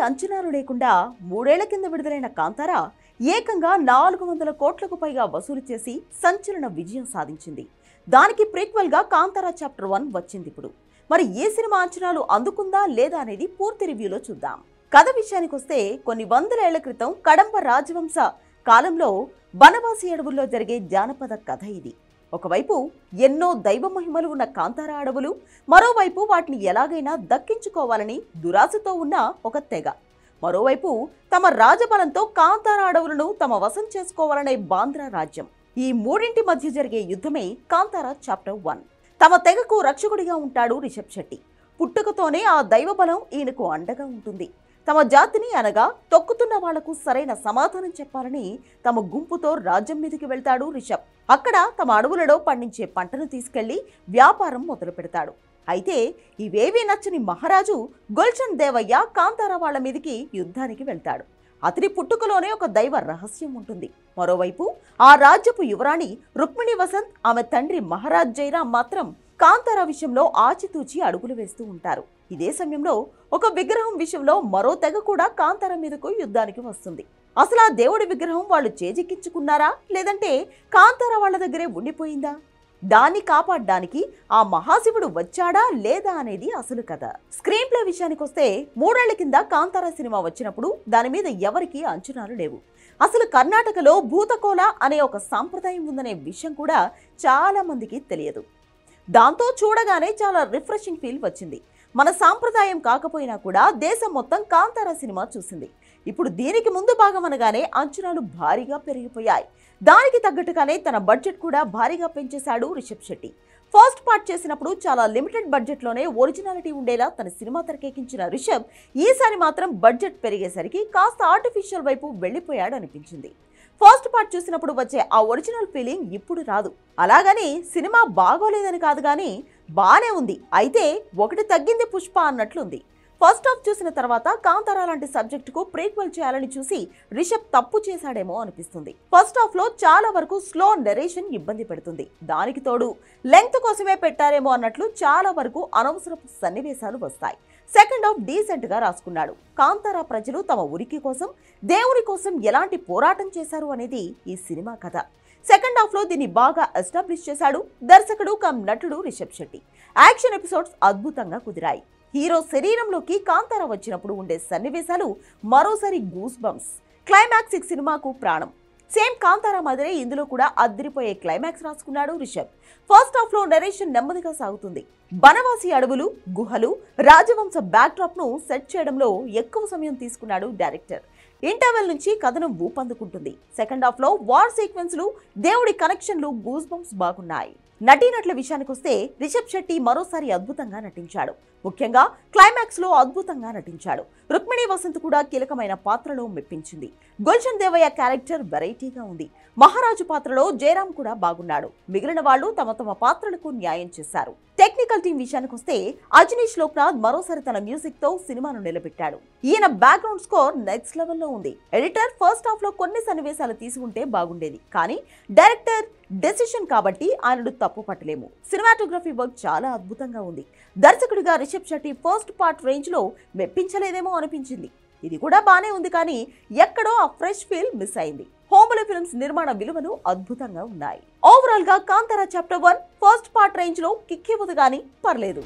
అంచనాలు లేకుండా 3 ఏళ్ల కింద విడుదలైన కాంతారా ఏకంగా 400 కోట్లకు పైగా వసూలు చేసి సంచలన విజయం సాధించింది. దానికి ప్రీక్వెల్ గా కాంతారా చాప్టర్ 1 వచ్చింది. ఇప్పుడు మరి ఈ సినిమా అంచనాలు అందుకుందా లేదా అనేది పూర్తి రివ్యూలో చూద్దాం. కథ విషయానికి వస్తే కొన్ని వందల ఏళ్ల క్రితం కడంబ రాజవంశ కాలంలో బనవాసి అడవుల్లో జరిగే జానపద కథ ఇది. ఒకవైపు ఎన్నో దైవ మహిమలు ఉన్న కాంతారా అడవులు, మరోవైపు వాటిని ఎలాగైనా దక్కించుకోవాలని దురాశతో ఉన్న ఒక తెగ, మరోవైపు తమ రాజబలంతో కాంతారా అడవులను తమ వశం చేసుకోవాలనే బాంద్రా రాజ్యం. ఈ మూడింటి మధ్య జరిగే యుద్ధమే కాంతారా చాప్టర్ 1. తమ తెగకు రక్షకుడిగా ఉంటాడు రిషబ్ శెట్టి. పుట్టుకతోనే ఆ దైవ బలం ఈయనకు అండగా ఉంటుంది. తమ జాతిని అనగా తొక్కుతున్న వాళ్లకు సరైన సమాధానం చెప్పాలని తమ గుంపుతో రాజ్యం మీదకి వెళ్తాడు రిషబ్. అక్కడ తమ అడవులలో పండించే పంటను తీసుకెళ్లి వ్యాపారం మొదలు పెడతాడు. అయితే ఇవేవీ నచ్చని మహారాజు గుల్షన్ దేవయ్య కాంతారా వాళ్ల మీదకి యుద్ధానికి వెళ్తాడు. అతని పుట్టుకలోనే ఒక దైవ రహస్యం ఉంటుంది. మరోవైపు ఆ రాజ్యపు యువరాణి రుక్మిణి వసంత్, ఆమె తండ్రి మహారాజ్ జైరాం మాత్రం కాంతారా విషయంలో ఆచితూచి అడుగులు వేస్తూ ఉంటారు. ఇదే సమయంలో ఒక విగ్రహం విషయంలో మరో తెగ కూడా కాంతారా మీదకు యుద్ధానికి వస్తుంది. అసలు ఆ దేవుడి విగ్రహం వాళ్ళు చేజిక్కించుకున్నారా, లేదంటే కాంతారా వాళ్ళ దగ్గరే ఉండిపోయిందా? దాన్ని కాపాడడానికి ఆ మహాశివుడు వచ్చాడా లేదా అనేది అసలు కథ. స్క్రీన్ ప్లే విషయానికి వస్తే 3 ఏళ్ల కింద కాంతారా సినిమా వచ్చినప్పుడు దాని మీద ఎవరికీ అంచనాలు లేవు. అసలు కర్ణాటకలో భూతకోల అనే ఒక సాంప్రదాయం ఉందనే విషయం కూడా చాలా మందికి తెలియదు. దాంతో చూడగానే చాలా రిఫ్రెషింగ్ ఫీల్ వచ్చింది. మన సాంప్రదాయం కాకపోయినా కూడా దేశం మొత్తం కాంతారా సినిమా చూసింది. ఇప్పుడు దీనికి ముందు భాగం అనగానే అంచనాలు భారీగా పెరిగిపోయాయి. దానికి తగ్గట్టుగానే తన బడ్జెట్ కూడా భారీగా పెంచేశాడు రిషబ్ శెట్టి. ఫస్ట్ పార్ట్ చేసినప్పుడు చాలా లిమిటెడ్ బడ్జెట్లోనే ఒరిజినాలిటీ ఉండేలా తన సినిమా తెరకెక్కించిన రిషబ్ ఈసారి మాత్రం బడ్జెట్ పెరిగేసరికి కాస్త ఆర్టిఫిషియల్ వైపు వెళ్లిపోయాడు అనిపించింది. ఫస్ట్ పార్ట్ చూసినప్పుడు వచ్చే ఆ ఒరిజినల్ ఫీలింగ్ ఇప్పుడు రాదు. అలాగని సినిమా బాగోలేదని కాదు, కానీ బానే ఉంది. అయితే ఒకటి తగ్గింది పుష్ప అన్నట్లుంది. ఫస్ట్ హాఫ్ చూసిన తర్వాత కాంతారా లాంటి సబ్జెక్టుకు ప్రీక్వెల్ చేయాలని చూసి రిషబ్ తప్పు చేశాడేమో అనిపిస్తుంది. ఫస్ట్ హాఫ్ లో చాలా వరకు స్లో నెరేషన్ ఇబ్బంది పెడుతుంది. దానికి తోడు లెంగ్త్ కోసమే పెట్టారేమో అన్నట్లు చాలా వరకు అనవసరపు సన్నివేశాలు వస్తాయి. సెకండ్ హాఫ్ డీసెంట్ గా రాసుకున్నాడు. కాంతారా ప్రజలు తమ ఉనికి కోసం, దేవుని కోసం ఎలాంటి పోరాటం చేశారు అనేది ఈ సినిమా కథ. సెకండ్ హాఫ్ లో దీన్ని బాగా ఎస్టాబ్లిష్ చేశాడు దర్శకుడు కమ్ నటుడు రిషబ్ శెట్టి. యాక్షన్ ఎపిసోడ్స్ అద్భుతంగా కుదిరాయి. హీరో శరీరంలోకి కాంతారా వచ్చినప్పుడు ఉండే సన్నివేశాలు మరోసారి గూస్ బంప్స్. క్లైమాక్స్ ఈ సినిమాకు ప్రాణం. సేమ్ కాంతారా మాదిరే ఇందులో కూడా అదిరిపోయే క్లైమాక్స్ రాసుకున్నాడు రిషబ్. ఫస్ట్ హాఫ్ లో నెరేషన్ నెమ్మదిగా సాగుతుంది. బనవాసి అడవులు, గుహలు, రాజవంశ బ్యాక్డ్రాప్ ను సెట్ చేయడంలో ఎక్కువ సమయం తీసుకున్నాడు డైరెక్టర్. ఇంటర్వెల్ నుంచి కథనం ఊపందుకుంటుంది. సెకండ్ హాఫ్ లో వార్ సీక్వెన్స్లు, దేవుడి కనెక్షన్లు, గూస్ బంప్స్ బాగున్నాయి. నటీనటుల విషయానికి వస్తే రిషబ్ శెట్టి మరోసారి అద్భుతంగా నటించాడు. ముఖ్యంగా క్లైమాక్స్ లో అద్భుతంగా నటించాడు. రుక్మిణి వసంత్ కూడా కీలకమైన పాత్రలో మెప్పించింది. గుల్షన్ దేవయ్య క్యారెక్టర్ వెరైటీగా ఉంది. మహారాజు పాత్రలో జయరాం కూడా బాగున్నాడు. మిగిలిన వాళ్ళు తమ తమ పాత్రలకు న్యాయం చేశారు. టెక్నికల్ టీం విషయానికి వస్తే అజనీష్ లోక్నాథ్ మరోసారి తన మ్యూజిక్ తో సినిమాను నిలబెట్టాడు. ఈయన బ్యాక్గ్రౌండ్ స్కోర్ నెక్స్ట్ లెవెల్లో ఉంది. ఎడిటర్ ఫస్ట్ హాఫ్ లో కొన్ని సన్నివేశాలు తీసుకుంటే బాగుండేది, కానీ డైరెక్టర్ డెసిషన్ కాబట్టి ఆయనను తప్పు పట్టలేము. సినిమాటోగ్రఫీ వర్క్ చాలా అద్భుతంగా ఉంది. దర్శకుడిగా Rishab Shetty first part range లో మెప్పించలేదేమో అనిపించింది. ఇది కూడా బానే ఉంది, కానీ ఎక్కడో ఆ ఫ్రెష్ ఫీల్ మిస్ అయింది. హోంబలే ఫిల్మ్స్ నిర్మాణ విలువలు అద్భుతంగా ఉన్నాయి. ఓవరాల్ గా Kantara chapter 1 first part range లో కిక్ ఇవ్వదు, కానీ పర్లేదు.